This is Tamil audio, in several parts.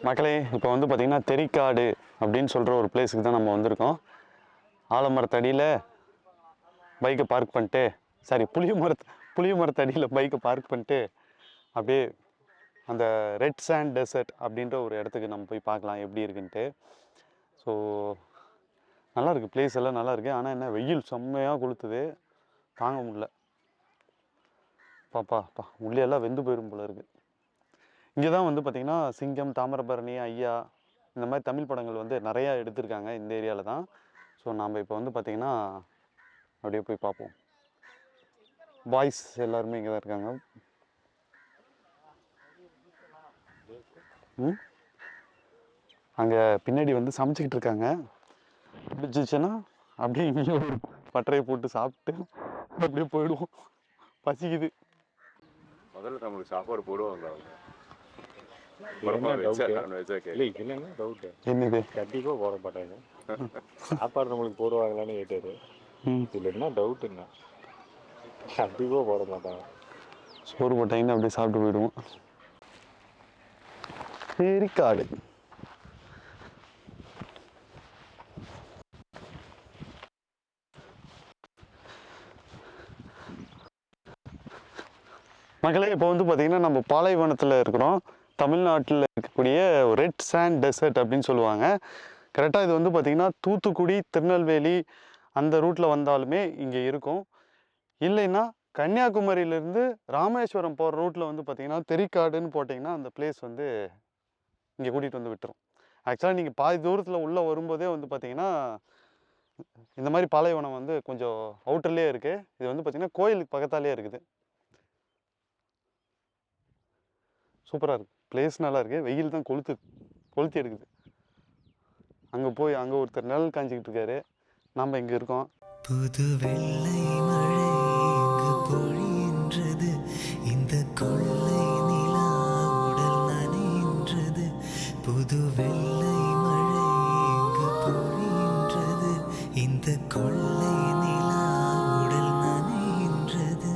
மக்களே இப்போ வந்து பார்த்திங்கன்னா தெரிக்காடு அப்படின்னு சொல்கிற ஒரு பிளேஸுக்கு தான் நம்ம வந்திருக்கோம். ஆலமரத்தடியில் பைக்கை பார்க் பண்ணிட்டு புளிய மரத்தடியில் பைக்கை பார்க் பண்ணிட்டு அப்படியே அந்த ரெட் சாண்ட் டெசர்ட் அப்படின்ற ஒரு இடத்துக்கு நம்ம போய் பார்க்கலாம் எப்படி இருக்குன்ட்டு. ஸோ நல்லாயிருக்கு, பிளேஸ் எல்லாம் நல்லாயிருக்கு. ஆனால் என்ன வெயில் செம்மையாக கொளுத்துது, தாங்க முடியல. பாப்பா உள்ளே எல்லாம் வெந்து போயிடும் போல இருக்குது. இங்கே தான் வந்து பார்த்திங்கன்னா சிங்கம், தாமிரபரணி, ஐயா இந்த மாதிரி தமிழ் படங்கள் வந்து நிறையா எடுத்திருக்காங்க இந்த ஏரியாவில் தான். ஸோ நாம் இப்போ வந்து பார்த்திங்கன்னா அப்படியே போய் பார்ப்போம். பாய்ஸ் எல்லாருமே இங்கே தான் இருக்காங்க. அங்கே பின்னாடி வந்து சமைச்சிக்கிட்டு இருக்காங்க. பிடிச்சிச்சுன்னா அப்படியே இங்கே ஒரு பட்டறையை போட்டு சாப்பிட்டு அப்படியே போயிடுவோம். பசிக்குது. முதல்ல நம்மளுக்கு சாப்பாடு போடுவாங்க. என்னது கண்டிப்பாக போட மாட்டாங்க. சாப்பாடு நம்மளுக்கு போடுவாங்களான்னு கேட்டாரு. இதில் என்ன டவுட்டுன்னா கண்டிப்பாக போட மாட்டாங்க. சோறு போட்டாங்கன்னா அப்படியே சாப்பிட்டு போயிடுவோம். தெரிக்காடு மக்களே, இப்போ வந்து பார்த்திங்கன்னா நம்ம பாலைவனத்தில் இருக்கிறோம். தமிழ்நாட்டில் இருக்கக்கூடிய ரெட் சாண்ட் டெசர்ட் அப்படின்னு சொல்லுவாங்க. கரெக்டாக இது வந்து பார்த்திங்கன்னா தூத்துக்குடி, திருநெல்வேலி அந்த ரூட்டில் வந்தாலுமே இங்கே இருக்கும். இல்லைன்னா கன்னியாகுமரியிலேருந்து ராமேஸ்வரம் போகிற ரூட்டில் வந்து பார்த்திங்கன்னா தெரிக்காடுன்னு போட்டிங்கன்னா அந்த பிளேஸ் வந்து இங்கே கூட்டிகிட்டு வந்து விட்டுரும். ஆக்சுவலாக நீங்கள் பாதி தூரத்தில் உள்ளே வரும்போதே வந்து பார்த்திங்கன்னா இந்த மாதிரி பாலைவனம் வந்து கொஞ்சம் அவுட்டர்லேயே இருக்குது. இது வந்து பார்த்திங்கன்னா கோயிலுக்கு பக்கத்தாலேயே இருக்குது. சூப்பராக இருக்குது, பிளேஸ் நல்லா இருக்குது. வெயில் தான் கொளுத்தி எடுக்குது. அங்கே ஒருத்தர் நிழல் காஞ்சிக்கிட்டு இருக்காரு, நாம் இங்கே இருக்கோம். புது வெள்ளை மழை இங்கு பொழிகின்றது, இந்த கொள்ளை நிலா உடல் நனைகின்றது. புது வெள்ளை மழை இங்கு பொழிகின்றது, இந்த கொள்ளை நிலா உடல் நனைகின்றது.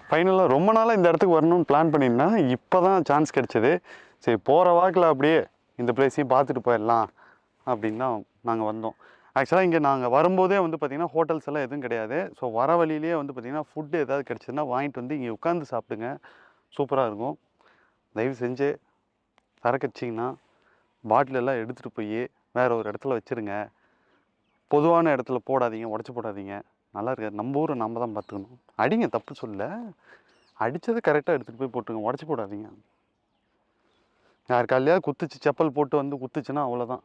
ஃபைனலாக ரொம்ப நாளாக இந்த இடத்துக்கு வரணும்னு பிளான் பண்ணியிருந்தேன். இப்போ தான் சான்ஸ் கிடச்சிது. சரி, போகிற வாக்கில் அப்படியே இந்த பிளேஸையும் பார்த்துட்டு போயிடலாம் அப்படின்னு தான் நாங்கள் வந்தோம். ஆக்சுவலாக இங்கே நாங்கள் வரும்போதே வந்து பார்த்திங்கன்னா ஹோட்டல்ஸ் எல்லாம் எதுவும் கிடையாது. ஸோ வர வழியிலேயே வந்து பார்த்திங்கன்னா ஃபுட்டு ஏதாவது கிடச்சிதுன்னா வாங்கிட்டு வந்து இங்கே உட்காந்து சாப்பிடுங்க, சூப்பராக இருக்கும். தயவு செஞ்சு சரக்கடிச்சிங்கன்னா பாட்டிலெல்லாம் எடுத்துகிட்டு போய் வேறு ஒரு இடத்துல வச்சுருங்க. பொதுவான இடத்துல போடாதீங்க, உடச்சி போடாதீங்க. நல்லா இருக்காது. நம்ம ஊரை நம்ம தான் பார்த்துக்கணும். அடிங்க, தப்பு சொல்ல, அடித்தது கரெக்டாக எடுத்துகிட்டு போய் போட்டுங்க, உடச்சி போடாதீங்க. யார் காலையாவது குத்துச்சு, செப்பல் போட்டு வந்து குத்துச்சுன்னா அவ்வளோதான்.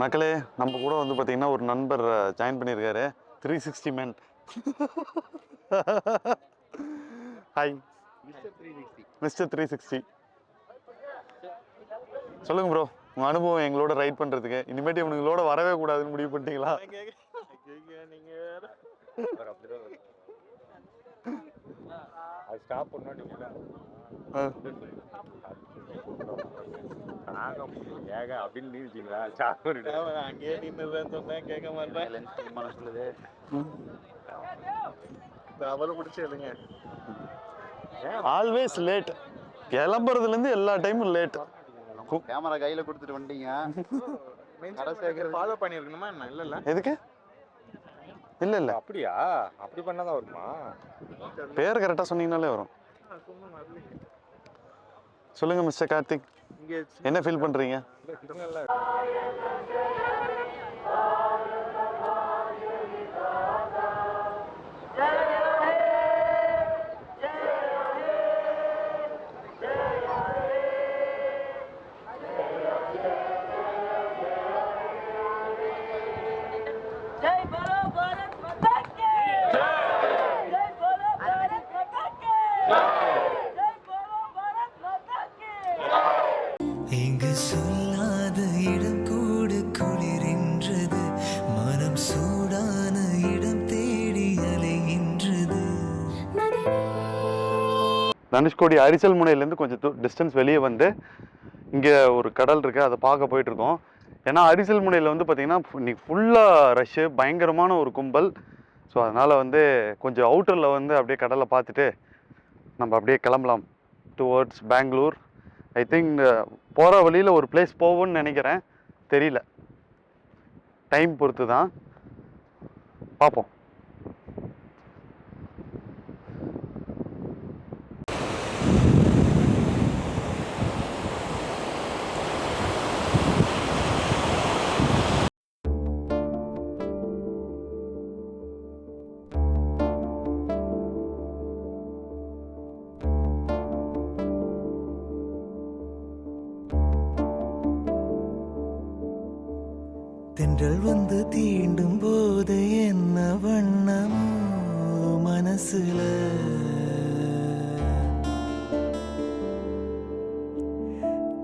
மக்களே, நம்ம கூட வந்து பார்த்திங்கன்னா ஒரு நண்பர் ஜாயின் பண்ணியிருக்காரு, 360 மேன். Hi mister 360. சொல்லுங்க ப்ரோ, உங்கள் அனுபவம் எங்களோட ரைட் பண்ணுறதுக்கு. இனிமேட்டு இவனுங்களோட வரவே கூடாதுன்னு முடிவு பண்ணிட்டீங்களா? ஸ்டாப் பண்ணாட்டிங்களா ஏக அப்படின்னு நினைச்சிங்களா? அங்கேயே நின்றுதான் சொன்னேன், கேட்க மாட்டேன். மனசுலது அவரை பிடிச்சி எழுங்க. ஆல்வேஸ் லேட், கிளம்புறதுலேருந்து எல்லா டைமும் லேட். கேமரா கையில கொடுத்துட்டு வந்துட்டீங்க. ஃபாலோ பண்ணிருக்கணுமா என்ன? இல்ல எதுக்கு? இல்ல அப்படியா? அப்படி பண்ணாதான் வருமா? பேர் கரெக்டா சொன்னீங்கனாலே வரும். சொல்லுங்க மிஸ்டர் கார்த்திக், என்ன ஃபீல் பண்றீங்க? இங்கு சொல்லாத இடம் கூட குளிரின்றது, மனம் சூடான இடம் தேடி அலைகின்றது. தனுஷ்கோடி அரிசல் முனையிலேருந்து கொஞ்சம் டிஸ்டன்ஸ் வெளியே வந்து இங்கே ஒரு கடல் இருக்குது, அதை பார்க்க போயிட்டுருக்கோம். ஏன்னா அரிசல் முனையில் வந்து பார்த்திங்கன்னா இன்னைக்கு ஃபுல்லாக ரஷ்ஷு, பயங்கரமான ஒரு கும்பல். ஸோ அதனால் வந்து கொஞ்சம் அவுட்டரில் வந்து அப்படியே கடலை பார்த்துட்டு நம்ம அப்படியே கிளம்பலாம் டுவர்ட்ஸ் பெங்களூர். ஐ திங்க் போகிற வழியில் ஒரு பிளேஸ் போவோன்னு நினைக்கிறேன், தெரியல, டைம் பொறுத்து தான், பார்ப்போம். தென்றல் வந்து தீண்டும் போது என்ன வண்ணமோ மனசுல,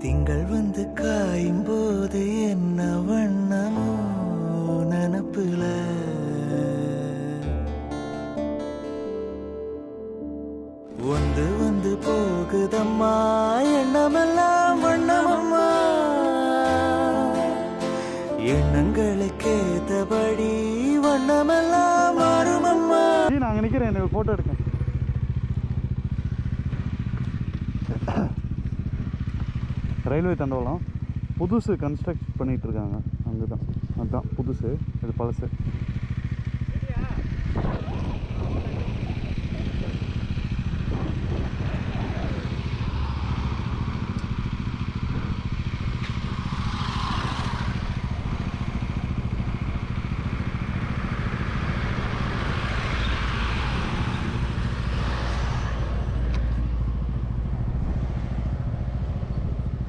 திங்கள் வந்து காயும் போது என்ன வண்ணமோ நனப்புல, வந்து வந்து போகுதம்மா எண்ணமெல்லாம் வண்ணமம்மா, எண்ணங்களுக்கு ஏத்தபடி வண்ணமெல்லாம் மாறுமம்மா. நாங்கள் நிற்கிறேன், எனக்கு ஃபோட்டோ எடுக்கேன். ரயில்வே தண்டவாளம் புதுசு கன்ஸ்ட்ரக்ட் பண்ணிகிட்டு இருக்காங்க, அங்கே தான், அதுதான் புதுசு, இது பழசு.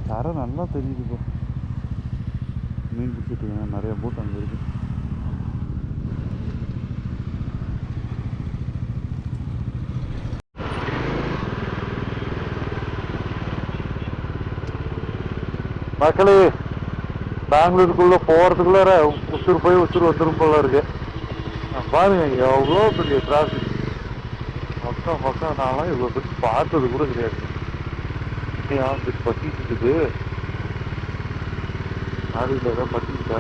தரை நல்லா தெரியுது இப்போ, மீன் பிடிச்சிட்டு இருக்காங்க, நிறைய போட் அங்கே இருக்கு. மக்களே, பெங்களூருக்குள்ளே போகிறதுக்குள்ளார உசுர் போய் உசுர் வந்துடும் போல இருக்கு. பாருங்க எவ்வளோ பெரிய டிராஃபிக், மொத்தம் நான்லாம் இவ்வளோ பற்றி பார்த்தது கூட கிடையாது. பட்டிட்டு இருக்குது, ஆடியில் ஏதாவது பட்டிக்கிட்டா